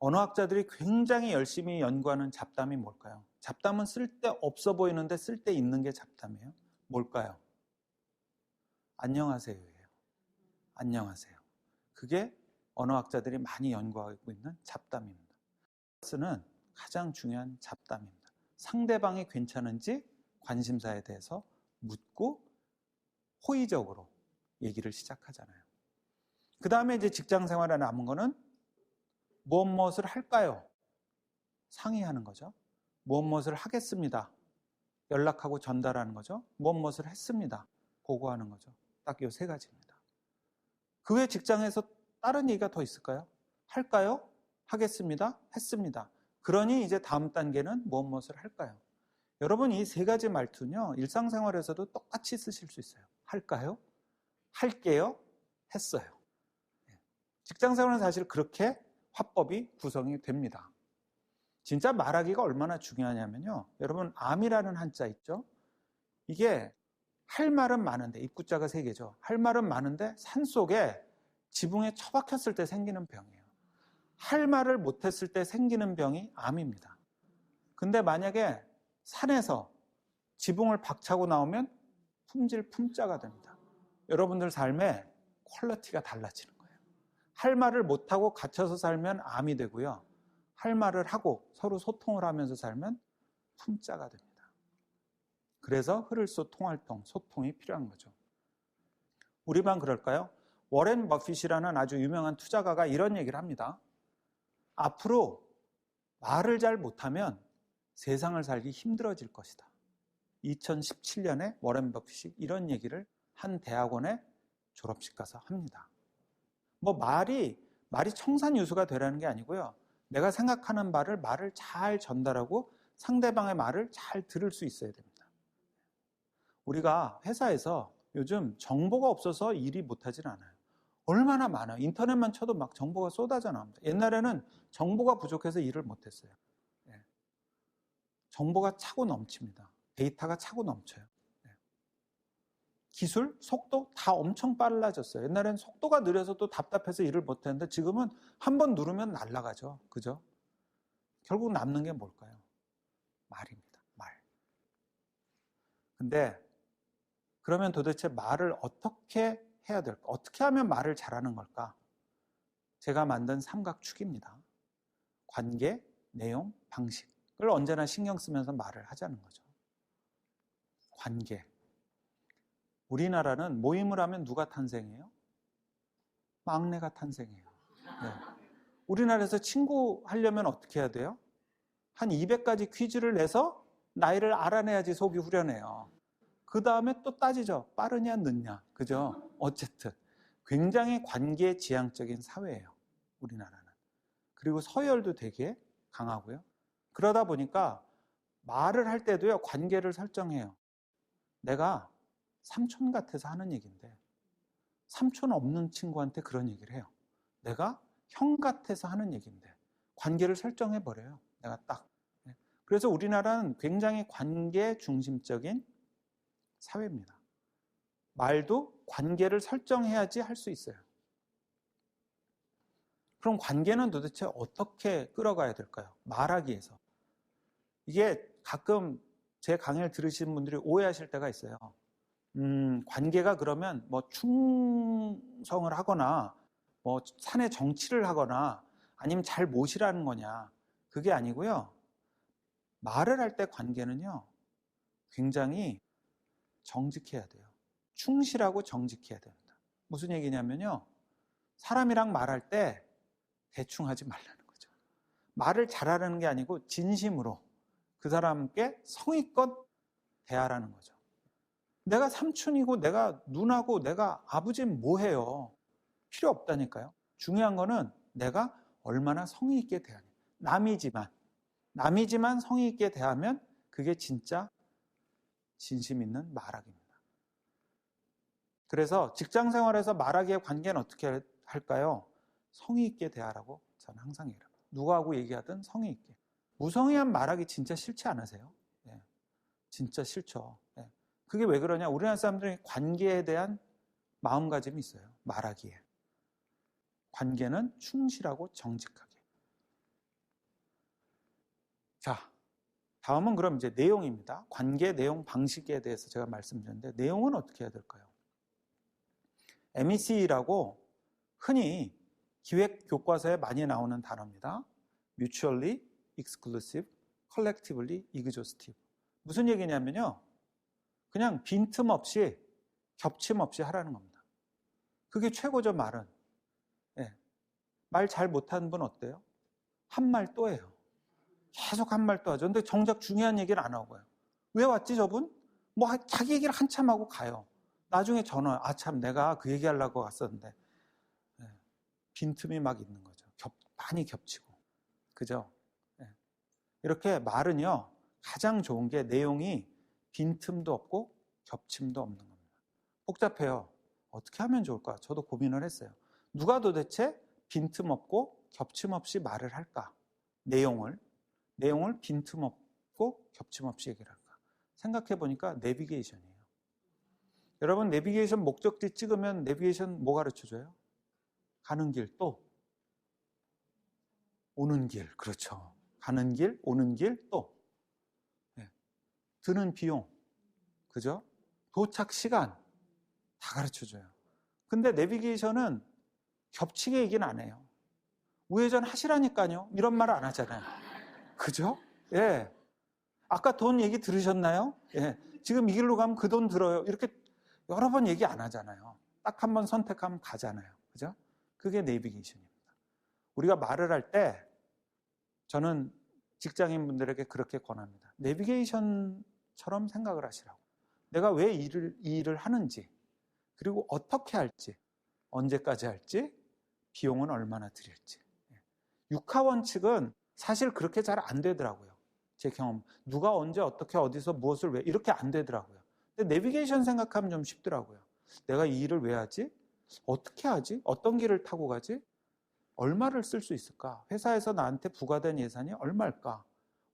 언어학자들이 굉장히 열심히 연구하는 잡담이 뭘까요? 잡담은 쓸데없어 보이는데 쓸데있는 게 잡담이에요. 뭘까요? 안녕하세요예요. 안녕하세요. 그게 언어학자들이 많이 연구하고 있는 잡담입니다. 는 가장 중요한 잡담입니다. 상대방이 괜찮은지 관심사에 대해서 묻고 호의적으로 얘기를 시작하잖아요. 그 다음에 이제 직장 생활에 남은 거는 무엇을 할까요? 상의하는 거죠. 무엇을 하겠습니다. 연락하고 전달하는 거죠. 무엇을 했습니다. 보고하는 거죠. 딱 이 3가지입니다. 그 외 직장에서 다른 얘기가 더 있을까요? 할까요? 하겠습니다. 했습니다. 그러니 이제 다음 단계는 무엇을 할까요? 여러분 이 3가지 말투는요. 일상생활에서도 똑같이 쓰실 수 있어요. 할까요? 할게요. 했어요. 직장생활은 사실 그렇게 화법이 구성이 됩니다. 진짜 말하기가 얼마나 중요하냐면요. 여러분 암이라는 한자 있죠? 이게 할 말은 많은데 입구자가 3개죠. 할 말은 많은데 산속에 지붕에 처박혔을 때 생기는 병이에요. 할 말을 못했을 때 생기는 병이 암입니다. 근데 만약에 산에서 지붕을 박차고 나오면 품질 품자가 됩니다. 여러분들 삶의 퀄리티가 달라지는 거예요. 할 말을 못하고 갇혀서 살면 암이 되고요. 할 말을 하고 서로 소통을 하면서 살면 품자가 됩니다. 그래서 흐를소 통할통, 소통이 필요한 거죠. 우리만 그럴까요? 워렌 버핏이라는 아주 유명한 투자가가 이런 얘기를 합니다. 앞으로 말을 잘 못하면 세상을 살기 힘들어질 것이다. 2017년에 워렌 버핏이 이런 얘기를 한 대학원의 졸업식 가서 합니다. 뭐 말이 청산유수가 되라는 게 아니고요. 내가 생각하는 말을 잘 전달하고 상대방의 말을 잘 들을 수 있어야 됩니다. 우리가 회사에서 요즘 정보가 없어서 일이 못하진 않아요. 얼마나 많아요. 인터넷만 쳐도 막 정보가 쏟아져 나옵니다. 옛날에는 정보가 부족해서 일을 못했어요. 정보가 차고 넘칩니다. 데이터가 차고 넘쳐요. 기술, 속도 다 엄청 빨라졌어요. 옛날에는 속도가 느려서 또 답답해서 일을 못했는데 지금은 한번 누르면 날아가죠. 그죠? 결국 남는 게 뭘까요? 말입니다. 말. 근데 그러면 도대체 말을 어떻게 해야 될까? 어떻게 하면 말을 잘하는 걸까? 제가 만든 삼각축입니다. 관계, 내용, 방식을 언제나 신경 쓰면서 말을 하자는 거죠. 관계. 우리나라는 모임을 하면 누가 탄생해요? 막내가 탄생해요. 네. 우리나라에서 친구 하려면 어떻게 해야 돼요? 한 200가지 퀴즈를 내서 나이를 알아내야지 속이 후련해요. 그 다음에 또 따지죠. 빠르냐 늦냐. 그죠? 어쨌든 굉장히 관계지향적인 사회예요. 우리나라는. 그리고 서열도 되게 강하고요. 그러다 보니까 말을 할 때도요. 관계를 설정해요. 내가 삼촌 같아서 하는 얘기인데 삼촌 없는 친구한테 그런 얘기를 해요. 내가 형 같아서 하는 얘기인데 관계를 설정해버려요. 내가 딱. 그래서 우리나라는 굉장히 관계 중심적인 사회입니다. 말도 관계를 설정해야지 할 수 있어요. 그럼 관계는 도대체 어떻게 끌어가야 될까요? 말하기 위해서. 이게 가끔 제 강의를 들으시는 분들이 오해하실 때가 있어요. 관계가 그러면 뭐 충성을 하거나 뭐 사내 정치를 하거나 아니면 잘 모시라는 거냐. 그게 아니고요. 말을 할 때 관계는요. 굉장히 정직해야 돼요. 충실하고 정직해야 됩니다. 무슨 얘기냐면요. 사람이랑 말할 때 대충 하지 말라는 거죠. 말을 잘하라는 게 아니고 진심으로 그 사람께 성의껏 대하라는 거죠. 내가 삼촌이고 내가 누나고 내가 아버지는 뭐해요? 필요 없다니까요. 중요한 거는 내가 얼마나 성의 있게 대하냐. 남이지만 성의 있게 대하면 그게 진짜 진심 있는 말하기입니다. 그래서 직장 생활에서 말하기의 관계는 어떻게 할까요? 성의 있게 대하라고 저는 항상 얘기합니다. 누구하고 얘기하든 성의 있게. 무성의한 말하기 진짜 싫지 않으세요? 네. 진짜 싫죠. 네. 그게 왜 그러냐? 우리나라 사람들이 관계에 대한 마음가짐이 있어요. 말하기에. 관계는 충실하고 정직하게. 자, 다음은 그럼 이제 내용입니다. 관계, 내용, 방식에 대해서 제가 말씀드렸는데 내용은 어떻게 해야 될까요? MEC라고 흔히 기획 교과서에 많이 나오는 단어입니다. Mutually Exclusive, Collectively Exhaustive. 무슨 얘기냐면요. 그냥 빈틈없이 겹침 없이 하라는 겁니다. 그게 최고죠, 말은. 네. 말 잘 못하는 분 어때요? 한 말 또 해요. 계속 한 말 또 하죠. 근데 정작 중요한 얘기를 안 하고요. 왜 왔지 저분? 뭐 자기 얘기를 한참 하고 가요. 나중에 전화, 참 내가 그 얘기하려고 왔었는데. 네. 빈틈이 막 있는 거죠. 많이 겹치고. 그죠? 네. 이렇게 말은요. 가장 좋은 게 내용이 빈틈도 없고 겹침도 없는 겁니다. 복잡해요. 어떻게 하면 좋을까? 저도 고민을 했어요. 누가 도대체 빈틈 없고 겹침 없이 말을 할까? 내용을 빈틈 없고 겹침 없이 얘기를 할까? 생각해 보니까 내비게이션이에요. 여러분 내비게이션 목적지 찍으면 내비게이션 뭐 가르쳐줘요? 가는 길 또 오는 길. 그렇죠. 가는 길, 오는 길 또 네. 드는 비용. 그죠? 도착 시간 다 가르쳐줘요. 근데 내비게이션은 겹치게 얘기는 안 해요. 우회전 하시라니까요. 이런 말 안 하잖아요. 그죠? 예. 아까 돈 얘기 들으셨나요? 예. 지금 이 길로 가면 그 돈 들어요. 이렇게 여러 번 얘기 안 하잖아요. 딱 한 번 선택하면 가잖아요. 그죠? 그게 내비게이션입니다. 우리가 말을 할 때 저는 직장인분들에게 그렇게 권합니다. 내비게이션처럼 생각을 하시라고. 내가 왜 이 일을 하는지, 그리고 어떻게 할지, 언제까지 할지, 비용은 얼마나 들일지. 육하 원칙은 사실 그렇게 잘 안 되더라고요. 제 경험. 누가 언제 어떻게 어디서 무엇을 왜 이렇게 안 되더라고요. 근데 내비게이션 생각하면 좀 쉽더라고요. 내가 이 일을 왜 하지? 어떻게 하지? 어떤 길을 타고 가지? 얼마를 쓸 수 있을까? 회사에서 나한테 부과된 예산이 얼마일까?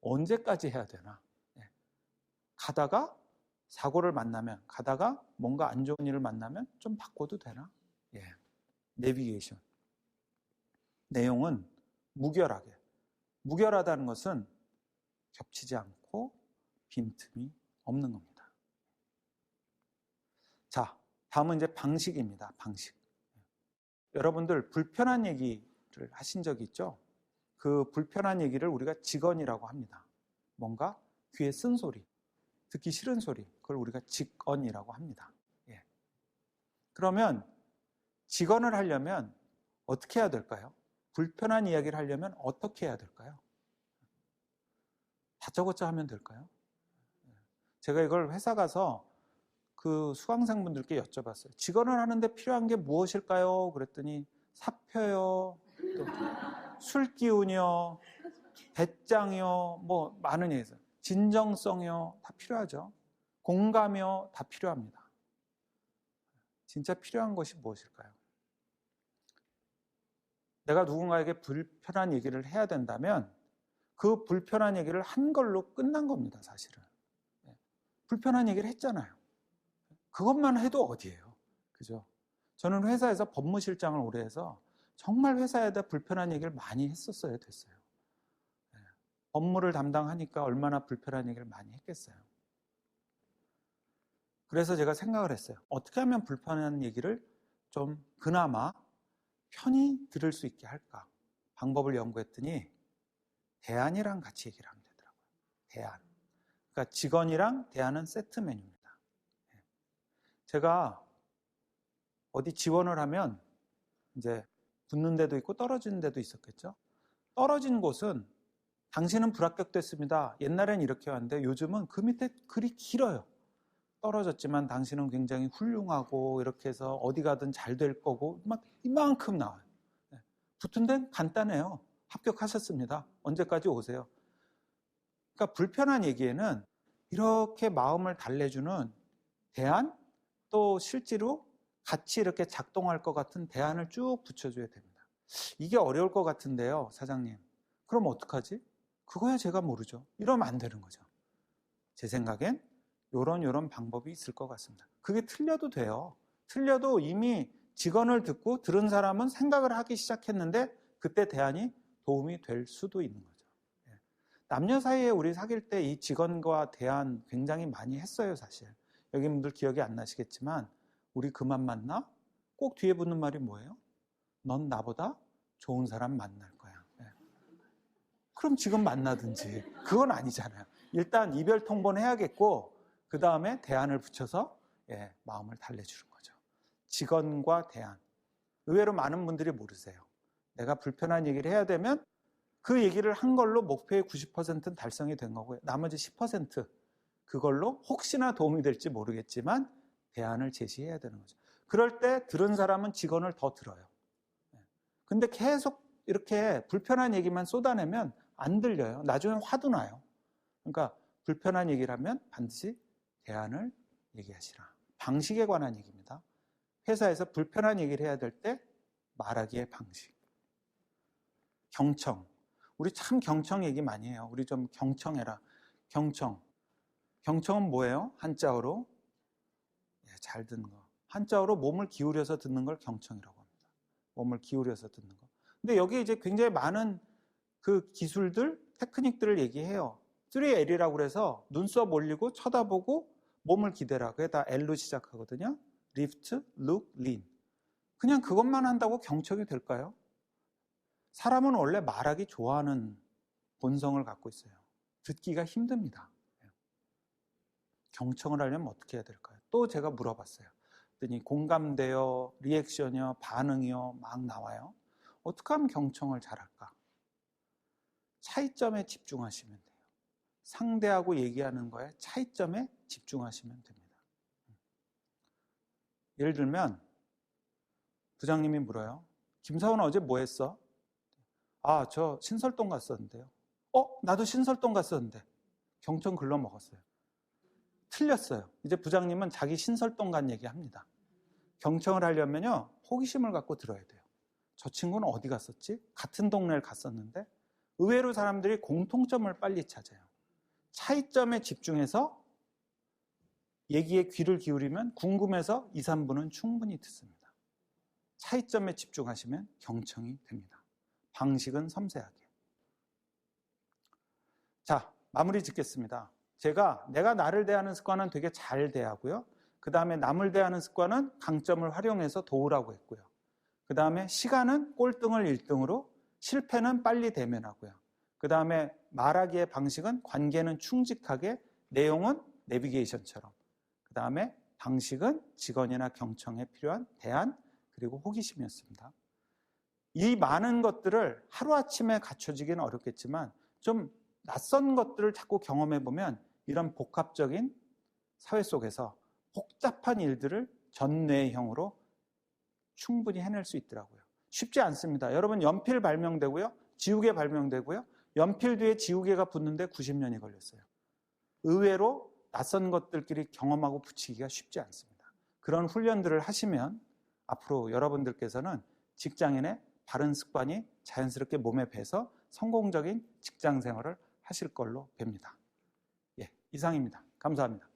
언제까지 해야 되나? 가다가 사고를 만나면, 가다가 뭔가 안 좋은 일을 만나면 좀 바꿔도 되나? 내비게이션. 내용은 무결하게. 무결하다는 것은 겹치지 않고 빈틈이 없는 겁니다. 자, 다음은 이제 방식입니다. 방식. 여러분들 불편한 얘기를 하신 적이 있죠? 그 불편한 얘기를 우리가 직언이라고 합니다. 뭔가 귀에 쓴 소리, 듣기 싫은 소리, 그걸 우리가 직언이라고 합니다. 그러면 직언을 하려면 어떻게 해야 될까요? 불편한 이야기를 하려면 어떻게 해야 될까요? 다짜고짜 하면 될까요? 제가 이걸 회사 가서 그 수강생분들께 여쭤봤어요. 직언을 하는데 필요한 게 무엇일까요? 그랬더니 사표요, 또 술기운이요, 배짱이요, 뭐 많은 얘기죠. 진정성이요, 다 필요하죠. 공감이요, 다 필요합니다. 진짜 필요한 것이 무엇일까요? 내가 누군가에게 불편한 얘기를 해야 된다면 그 불편한 얘기를 한 걸로 끝난 겁니다, 사실은. 불편한 얘기를 했잖아요. 그것만 해도 어디예요? 그죠? 저는 회사에서 법무실장을 오래 해서 정말 회사에다 불편한 얘기를 많이 했었어야 됐어요. 업무를 담당하니까 얼마나 불편한 얘기를 많이 했겠어요. 그래서 제가 생각을 했어요. 어떻게 하면 불편한 얘기를 좀 그나마 편히 들을 수 있게 할까? 방법을 연구했더니 대안이랑 같이 얘기를 하면 되더라고요. 대안. 그러니까 직원이랑 대안은 세트 메뉴입니다. 제가 어디 지원을 하면 이제 붙는 데도 있고 떨어지는 데도 있었겠죠. 떨어진 곳은 당신은 불합격됐습니다. 옛날엔 이렇게 왔는데 요즘은 그 밑에 글이 길어요. 떨어졌지만 당신은 굉장히 훌륭하고 이렇게 해서 어디 가든 잘 될 거고 막 이만큼 나와요. 붙은 데는 간단해요. 합격하셨습니다. 언제까지 오세요? 그러니까 불편한 얘기에는 이렇게 마음을 달래주는 대안, 또 실제로 같이 이렇게 작동할 것 같은 대안을 쭉 붙여줘야 됩니다. 이게 어려울 것 같은데요, 사장님. 그럼 어떡하지? 그거야 제가 모르죠. 이러면 안 되는 거죠. 제 생각엔 요런 방법이 있을 것 같습니다. 그게 틀려도 돼요. 틀려도 이미 직언을 듣고 들은 사람은 생각을 하기 시작했는데 그때 대안이 도움이 될 수도 있는 거죠. 남녀 사이에 우리 사귈 때 이 직언과 대안 굉장히 많이 했어요, 사실. 여기 분들 기억이 안 나시겠지만 우리 그만 만나? 꼭 뒤에 붙는 말이 뭐예요? 넌 나보다 좋은 사람 만날 거야. 그럼 지금 만나든지. 그건 아니잖아요. 일단 이별 통보는 해야겠고 그 다음에 대안을 붙여서 마음을 달래주는 거죠. 직언과 대안. 의외로 많은 분들이 모르세요. 내가 불편한 얘기를 해야 되면 그 얘기를 한 걸로 목표의 90%는 달성이 된 거고요. 나머지 10% 그걸로 혹시나 도움이 될지 모르겠지만 대안을 제시해야 되는 거죠. 그럴 때 들은 사람은 직언을 더 들어요. 근데 계속 이렇게 불편한 얘기만 쏟아내면 안 들려요. 나중에 화도 나요. 그러니까 불편한 얘기를 하면 반드시 대안을 얘기하시라. 방식에 관한 얘기입니다. 회사에서 불편한 얘기를 해야 될 때 말하기의 방식. 경청. 우리 참 경청 얘기 많이 해요. 우리 좀 경청해라. 경청. 경청은 뭐예요? 한자어로 잘 듣는 거. 한자어로 몸을 기울여서 듣는 걸 경청이라고 합니다. 몸을 기울여서 듣는 거. 근데 여기 이제 굉장히 많은 그 기술들, 테크닉들을 얘기해요. 3L이라고 그래서 눈썹 올리고 쳐다보고 몸을 기대라. 그게 다 L로 시작하거든요. Lift, Look, Lean. 그냥 그것만 한다고 경청이 될까요? 사람은 원래 말하기 좋아하는 본성을 갖고 있어요. 듣기가 힘듭니다. 경청을 하려면 어떻게 해야 될까요? 또 제가 물어봤어요. 그랬더니 공감돼요, 리액션이요, 반응이요 막 나와요. 어떻게 하면 경청을 잘할까? 차이점에 집중하시면 돼요. 상대하고 얘기하는 거에 차이점에 집중하시면 됩니다. 예를 들면 부장님이 물어요. 김사원 어제 뭐 했어? 아, 저 신설동 갔었는데요. 나도 신설동 갔었는데. 경청 글러먹었어요. 틀렸어요. 이제 부장님은 자기 신설동 간 얘기합니다. 경청을 하려면요, 호기심을 갖고 들어야 돼요. 저 친구는 어디 갔었지? 같은 동네를 갔었는데. 의외로 사람들이 공통점을 빨리 찾아요. 차이점에 집중해서 얘기에 귀를 기울이면 궁금해서 2, 3분은 충분히 듣습니다. 차이점에 집중하시면 경청이 됩니다. 방식은 섬세하게. 자, 마무리 짓겠습니다. 내가 나를 대하는 습관은 되게 잘 대하고요. 그 다음에 남을 대하는 습관은 강점을 활용해서 도우라고 했고요. 그 다음에 시간은 꼴등을 1등으로, 실패는 빨리 대면하고요. 그 다음에 말하기의 방식은 관계는 충직하게, 내용은 내비게이션처럼. 그 다음에 방식은 직원이나 경청에 필요한 대안, 그리고 호기심이었습니다. 이 많은 것들을 하루아침에 갖춰지기는 어렵겠지만 좀 낯선 것들을 자꾸 경험해보면 이런 복합적인 사회 속에서 복잡한 일들을 전뇌형으로 충분히 해낼 수 있더라고요. 쉽지 않습니다. 여러분, 연필 발명되고요, 지우개 발명되고요, 연필 뒤에 지우개가 붙는데 90년이 걸렸어요. 의외로 낯선 것들끼리 경험하고 붙이기가 쉽지 않습니다. 그런 훈련들을 하시면 앞으로 여러분들께서는 직장인의 바른 습관이 자연스럽게 몸에 배서 성공적인 직장 생활을 하실 걸로 봅니다. 이상입니다. 감사합니다.